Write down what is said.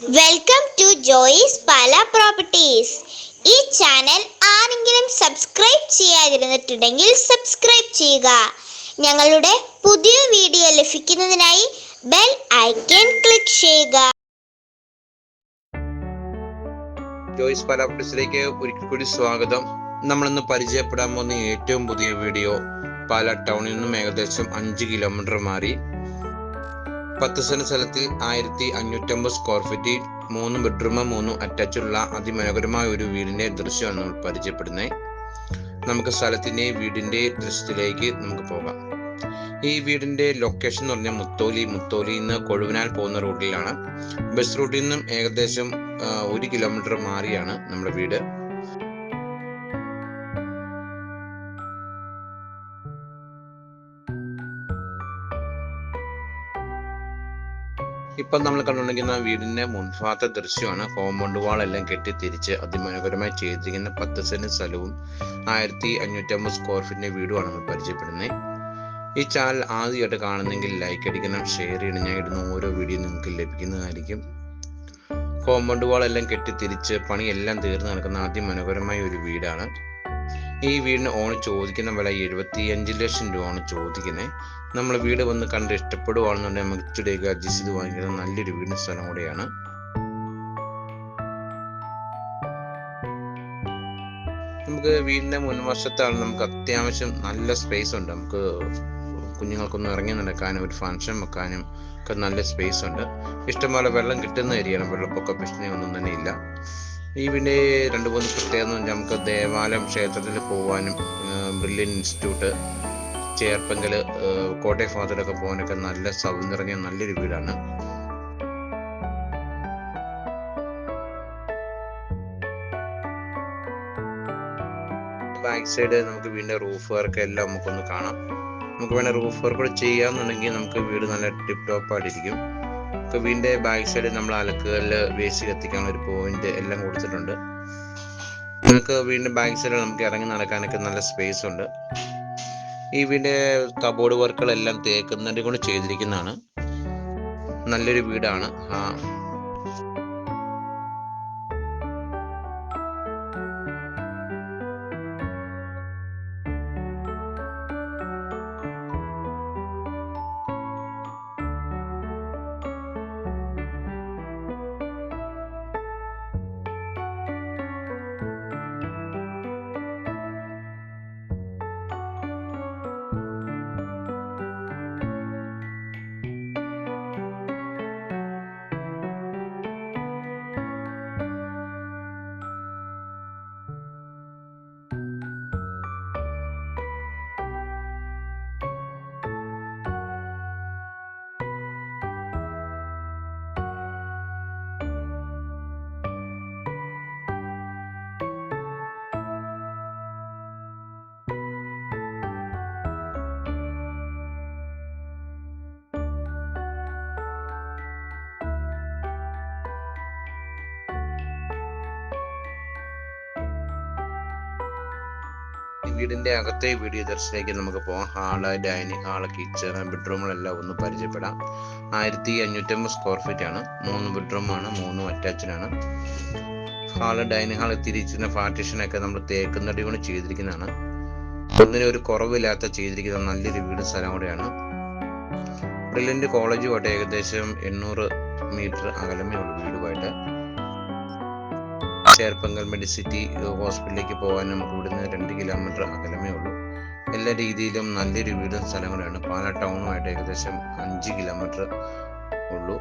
Welcome to Joy's Pala properties. ഈ channel ആരെങ്കിലും subscribe ചെയ്യാതിരുന്നിട്ടുണ്ടെങ്കിൽ സബ്സ്ക്രൈബ് ചെയ്യുക. ഞങ്ങളുടെ പുതിയ വീഡിയോ ലഭിക്കുന്നതിനായി ബെൽ ഐക്കൺ ക്ലിക്ക് ചെയ്യുക. ജോയിസ് പാല പ്രോപ്പർട്ടീസിലേക്ക് ഒരിക്കൽ കൂടി സ്വാഗതം. നമ്മളിന്ന് പരിചയപ്പെടാൻ പോകുന്ന ഏറ്റവും പുതിയ വീഡിയോ പാല ടൗണിൽ നിന്നും ഏകദേശം 5 കിലോമീറ്റർ മാറി 10 സെന്റ് സ്ഥലത്തിൽ 1550 സ്ക്വയർ ഫീറ്റ് 3 ബെഡ്റൂം 3 അറ്റാച്ചുള്ള അതിമനോഹരമായ ഒരു വീടിന്റെ ദൃശ്യമാണ് നമ്മൾ പരിചയപ്പെടുന്നത്. നമുക്ക് സ്ഥലത്തിന്റെ വീടിന്റെ ദൃശ്യത്തിലേക്ക് നമുക്ക് പോകാം. ഈ വീടിന്റെ ലൊക്കേഷൻ എന്ന് പറഞ്ഞാൽ മുത്തോലിയിൽ നിന്ന് കൊഴുവനാൽ പോകുന്ന റൂട്ടിലാണ്. ബസ് റൂട്ടിൽ നിന്നും ഏകദേശം 1 കിലോമീറ്റർ മാറിയാണ് നമ്മുടെ വീട്. ഇപ്പം നമ്മൾ കണ്ടുകൊണ്ടിരിക്കുന്ന വീടിന്റെ മുൻഭാഗത്തെ ദൃശ്യമാണ്. കോമ്പൗണ്ട് വാൾ എല്ലാം കെട്ടിത്തിരിച്ച് അതിമനോഹരമായി ചെയ്തിരിക്കുന്ന 10 സെന്റ് സ്ഥലവും 1550 സ്ക്വയർ ഫീറ്റിന്റെ വീടുമാണ് നമ്മൾ പരിചയപ്പെടുന്നത്. ഈ ചാനൽ ആദ്യമായിട്ട് കാണുന്നെങ്കിൽ ലൈക്ക് അടിക്കണം, ഷെയർ ചെയ്യണം. ഞാൻ ഇടുന്ന ഓരോ വീഡിയോ നിങ്ങൾക്ക് ലഭിക്കുന്നതായിരിക്കും. കോമ്പൗണ്ട് വാൾ എല്ലാം കെട്ടിത്തിരിച്ച് പണിയെല്ലാം തീർന്നു നടക്കുന്ന അതിമനോഹരമായ ഒരു വീടാണ്. ഈ വീടിന് ഓണ് ചോദിക്കുന്ന വില 75 ലക്ഷം രൂപയാണ് ചോദിക്കുന്നത്. നമ്മൾ വീട് വന്ന് കണ്ട് ഇഷ്ടപ്പെടുകയാണെന്നുണ്ടെങ്കിൽ നമുക്ക് ഇച്ചിരിയൊക്കെ അഡ്ജസ്റ്റ് ചെയ്ത് വാങ്ങിക്കുന്ന നല്ലൊരു വീടിന് സ്ഥലം കൂടെയാണ്. നമുക്ക് വീടിന്റെ മുൻവശത്താണ്. നമുക്ക് അത്യാവശ്യം നല്ല സ്പേസ് ഉണ്ട്. നമുക്ക് കുഞ്ഞുങ്ങൾക്കൊന്നും ഇറങ്ങി നടക്കാനും ഒരു ഫംഗ്ഷൻ വെക്കാനും ഒക്കെ നല്ല സ്പേസ് ഉണ്ട്. ഇഷ്ടംപോലെ വെള്ളം കിട്ടുന്ന ഏരിയയാണ്. വെള്ളപ്പൊക്ക ഭീഷണി ഒന്നും തന്നെ ഇല്ല. ഈ വീടിൻ്റെ 2-3 പ്രത്യേകത എന്ന് പറഞ്ഞാൽ നമുക്ക് ദേവാലയം ക്ഷേത്രത്തിൽ പോകാനും ബ്രില്യൻ ഇൻസ്റ്റിറ്റ്യൂട്ട്, ചേർപ്പങ്കൽ, കോട്ടയം ഭാഗത്തിലൊക്കെ പോകാനൊക്കെ നല്ല സൗകര്യം നിറഞ്ഞ നല്ലൊരു വീടാണ്. ബാക്ക് സൈഡ് നമുക്ക് വീടിൻ്റെ റൂഫ് വർക്ക് എല്ലാം നമുക്കൊന്ന് കാണാം. നമുക്ക് വേണേൽ റൂഫ് വർക്ക് കൂടെ ചെയ്യാമെന്നുണ്ടെങ്കിൽ നമുക്ക് വീട് നല്ല ടിപ്പ് ടോപ്പ് ആയിട്ടിരിക്കും. ഇപ്പോൾ വീടിൻ്റെ ബാക്ക് സൈഡ് നമ്മൾ അലക്കുകളിൽ വേസ്റ്റ് കത്തിക്കാനുള്ള ഒരു പോയിന്റ് എല്ലാം കൊടുത്തിട്ടുണ്ട്. നമുക്ക് വീടിൻ്റെ ബാക്ക് സൈഡിൽ നമുക്ക് ഇറങ്ങി നടക്കാനൊക്കെ നല്ല സ്പേസ് ഉണ്ട്. ഈ വീടിൻ്റെ കബോർഡ് വർക്കുകളെല്ലാം തേക്കുന്നതിനെ കൊണ്ട് ചെയ്തിരിക്കുന്നതാണ്. നല്ലൊരു വീടാണ്. വീടിന്റെ അകത്തെ വീഡിയോ ദർശനത്തിലേക്ക് നമുക്ക് പോകാം. ഹാള്, ഡൈനിങ് ഹാള്, കിച്ചൺ, ബെഡ്റൂമുകളെല്ലാം ഒന്ന് പരിചയപ്പെടാം. 1550 സ്ക്വയർ ഫീറ്റ് ആണ്. 3 ബെഡ്റൂമാണ്, 3 അറ്റാച്ച്ഡാണ്. ഹാള്, ഡൈനിങ് ഹാള് തിരിച്ചിരുന്ന പാർട്ടീഷനൊക്കെ നമ്മൾ തേക്കുന്നടി കൊണ്ട് ചെയ്തിരിക്കുന്നതാണ്. ഒന്നിനും ഒരു കുറവില്ലാത്ത ചെയ്തിരിക്കുന്ന നല്ലൊരു വീട് സ്ഥലം കൂടെയാണ്. ബ്രില്യന്റ് കോളേജുമായിട്ട് ഏകദേശം 800 മീറ്റർ അകലമേ ഉള്ളൂ വീടുമായിട്ട്. ചേർപ്പങ്കൽ മെഡിസിറ്റി ഹോസ്പിറ്റലിലേക്ക് പോകാൻ നമുക്ക് ഇവിടുന്ന് 2 കിലോമീറ്റർ അകലമേ ഉള്ളൂ. എല്ലാ രീതിയിലും നല്ലൊരു വീടും സ്ഥലങ്ങളാണ്. പാല ടൗണുമായിട്ട് ഏകദേശം 5 കിലോമീറ്റർ ഉള്ളൂ.